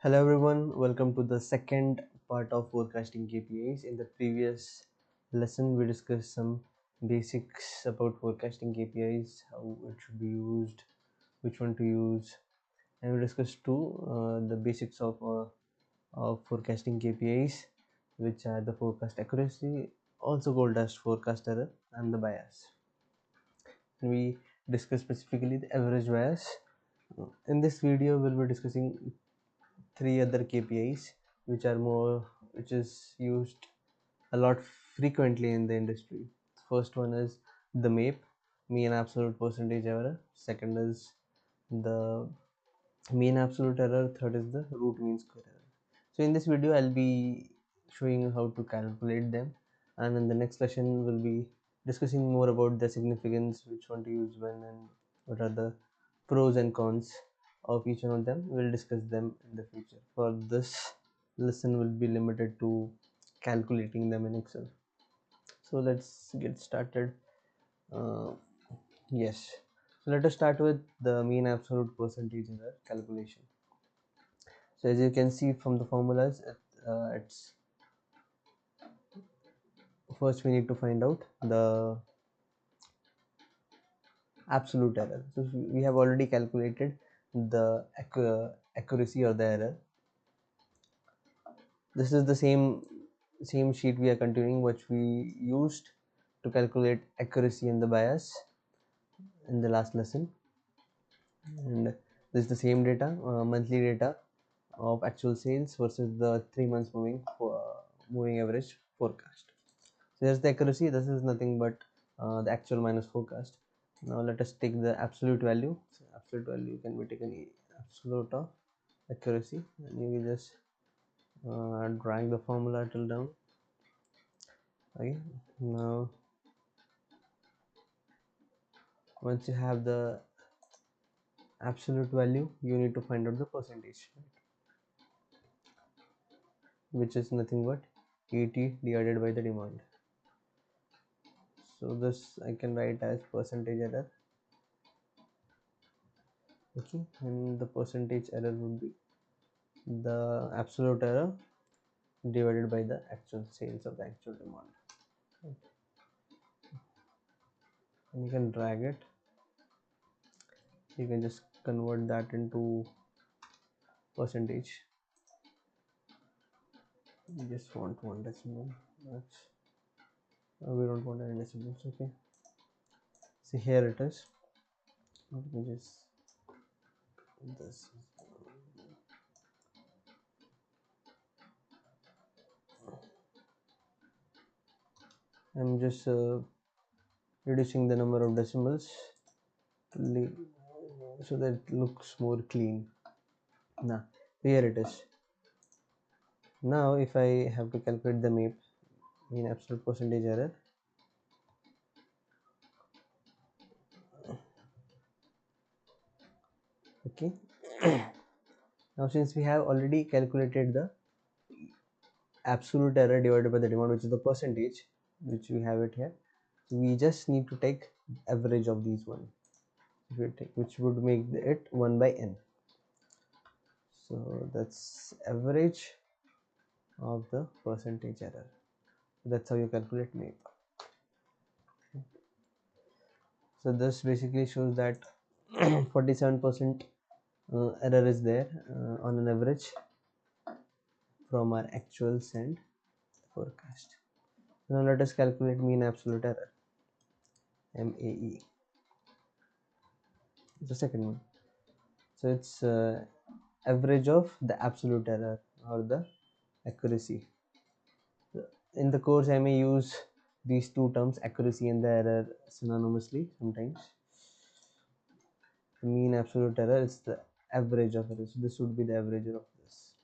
Hello everyone, welcome to the second part of forecasting KPIs. In the previous lesson, we discussed some basics about forecasting KPIs, how it should be used, which one to use, and we discussed too the basics of forecasting KPIs, which are the forecast accuracy, also called as forecast error, and the bias. We discussed specifically the average bias. In this video, we'll be discussing three other KPIs which is used a lot frequently in the industry. First one is the MAPE, mean absolute percentage error. Second is the mean absolute error. Third is the root mean square error. So in this video I'll be showing you how to calculate them, and in the next session we'll be discussing more about the significance, which one to use when, and what are the pros and cons of each one of them. We'll discuss them in the future. For this lesson will be limited to calculating them in Excel. So let's get started. uh, yes, so let us start with the mean absolute percentage error calculation. So as you can see from the formulas, it's first we need to find out the absolute error. So we have already calculated the accuracy or the error. This is the same sheet we are continuing, which we used to calculate accuracy and the bias in the last lesson. And this is the same data, monthly data of actual sales versus the 3 months moving average forecast. So here's the accuracy. This is nothing but the actual minus forecast. Now let us take the absolute value. So absolute value can be taken absolute of accuracy, and you will just drag the formula till down. Okay. Now once you have the absolute value, you need to find out the percentage, which is nothing but 80 divided by the demand. So this I can write as percentage error. Okay, and the percentage error would be the absolute error divided by the actual sales of the actual demand. And you can drag it. You can just convert that into percentage. We just want one decimal. That's we don't want any decimals. Okay. See, here it is. Let me just this. I'm just reducing the number of decimals so that it looks more clean. Now here it is. Now if I have to calculate the MAPE, mean absolute percentage error, okay. Now since we have already calculated the absolute error divided by the demand, which is the percentage, which we have it here, so we just need to take average of these one, which would make it 1 by n. So that's average of the percentage error. That's how you calculate MAPE. So this basically shows that 47% error is there on an average from our actual send forecast. Now let us calculate mean absolute error, MAE. The second one. So it's average of the absolute error or the accuracy. In the course I may use these two terms, accuracy and the error, synonymously sometimes. The mean absolute error is the average of error, so this would be the average of this.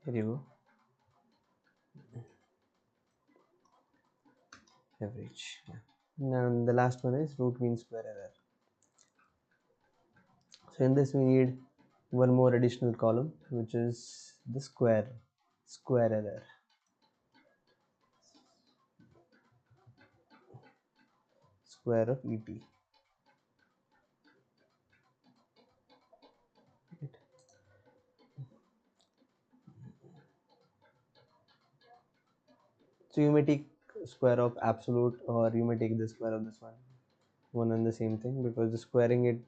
Here you go, average. Yeah. Now the last one is root mean square error. So in this we need one more additional column, which is the square error. Square of ET. So you may take square of absolute, or you may take the square of this one and the same thing, because the squaring it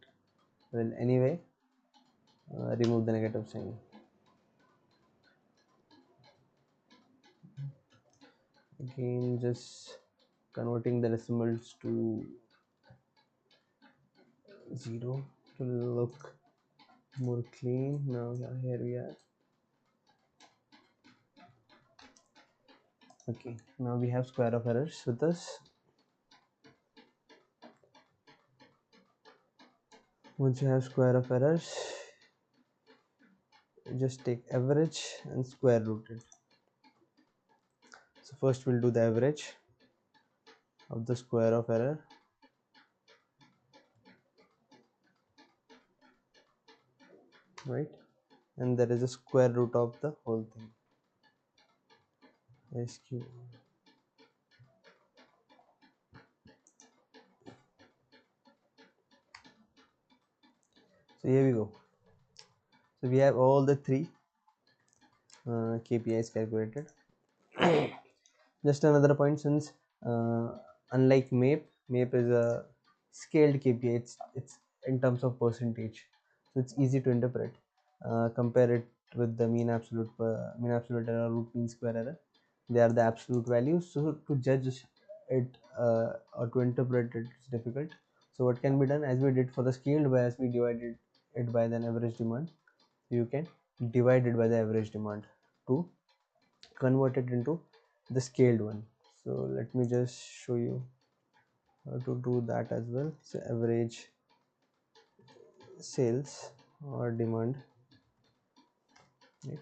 will anyway remove the negative sign. Again, just converting the decimals to 0 to look more clean. Now here we are. Okay, now we have square of errors with us. Once you have square of errors, just take average and square root it. So first we'll do the average of the square of error. Right, and there is a square root of the whole thing. SQ. So here we go. So we have all the three KPIs calculated. Just another point, since unlike MAP is a scaled KPI. It's in terms of percentage, so it's easy to interpret. Compare it with the mean absolute error, root mean square error. They are the absolute values, so to judge it or to interpret it is difficult. So what can be done, as we did for the scaled bias, we divided it by the average demand. You can divide it by the average demand to convert it into the scaled one. So let me just show you how to do that as well. So average sales or demand, right?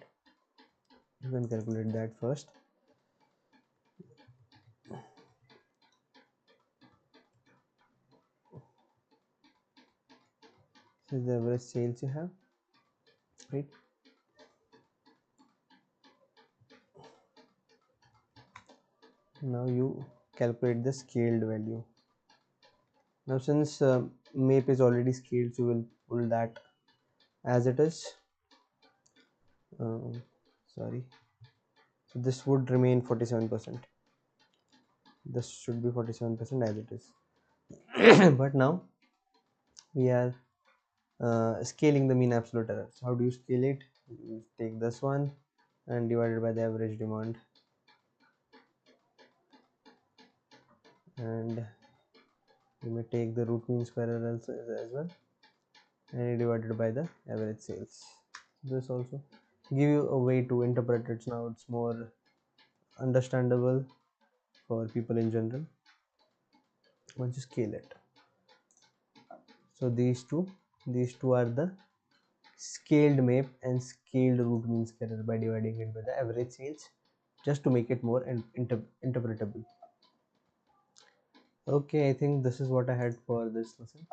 You can calculate that first. This is the average sales you have, right? Now you calculate the scaled value. Now since MAP is already scaled, so we'll pull that as it is. Sorry, so this would remain 47%. This should be 47% as it is. But now we are scaling the mean absolute error. So how do you scale it? You take this one and divide it by the average demand, and you may take the root mean square error as well, and you divide it by the average sales. This also give you a way to interpret it. Now it's more understandable for people in general once you scale it. So these two are the scaled MAP and scaled root mean square error by dividing it by the average sales, just to make it more interpretable. Okay, I think this is what I had for this lesson.